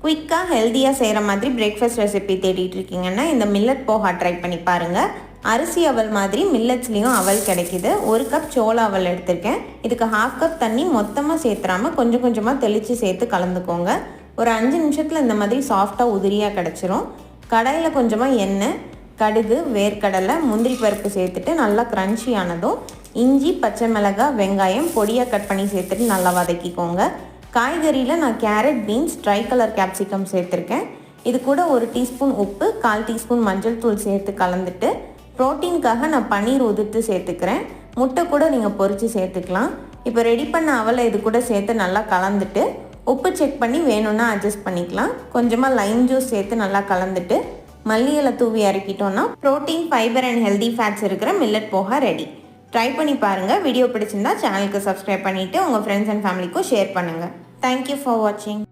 குயிக்காக ஹெல்த்தியாக செய்கிற மாதிரி பிரேக்ஃபாஸ்ட் ரெசிபி தேடிட்டு இருக்கீங்கன்னா இந்த மில்லட் போஹா ட்ரை பண்ணி பாருங்கள். அரிசி அவல் மாதிரி மில்லட்ஸ்லேயும் அவல் கிடைக்கிது. 1 கப் சோள அவல் எடுத்திருக்கேன். இதுக்கு 1/2 கப் தண்ணி மொத்தமாக சேர்த்துறாமல் கொஞ்சம் கொஞ்சமாக தெளித்து சேர்த்து கலந்துக்கோங்க. ஒரு 5 நிமிஷத்தில் இந்த மாதிரி சாஃப்டாக உதிரியாக கிடச்சிரும். கடாயில் கொஞ்சமாக எண்ணெய், கடுகு, வேர்க்கடலை, முந்திரி பருப்பு சேர்த்துட்டு நல்லா க்ரன்ச்சி ஆனதும் இஞ்சி, பச்சை மிளகாய், வெங்காயம் பொடியாக கட் பண்ணி சேர்த்துட்டு நல்லா வதக்கிக்கோங்க. காய்கறியில் நான் carrot, beans, try colour capsicum சேர்த்துருக்கேன். இது கூட 1 டீஸ்பூன் உப்பு, 1/4 டீஸ்பூன் மஞ்சள் தூள் சேர்த்து கலந்துட்டு ப்ரோட்டீனுக்காக நான் பன்னீர் உதிர்த்து சேர்த்துக்கிறேன். முட்டை கூட நீங்கள் பொரித்து சேர்த்துக்கலாம். இப்போ ரெடி பண்ண அவலை இது கூட சேர்த்து நல்லா கலந்துட்டு உப்பு செக் பண்ணி வேணும்னா அட்ஜஸ்ட் பண்ணிக்கலாம். கொஞ்சமாக லைம் ஜூஸ் சேர்த்து நல்லா கலந்துட்டு மல்லி இலை தூவி இறக்கிட்டோன்னா protein, fibre and healthy fats இருக்கிற மில்லட் போஹா ரெடி. ட்ரை பண்ணி பாருங்கள். வீடியோ பிடிச்சிருந்தா சேனலுக்கு சப்ஸ்கிரைப் பண்ணிவிட்டு உங்கள் ஃப்ரெண்ட்ஸ் அண்ட் ஃபேமிலிக்கும் ஷேர் பண்ணுங்கள். தேங்க்யூ ஃபார் வாட்சிங்.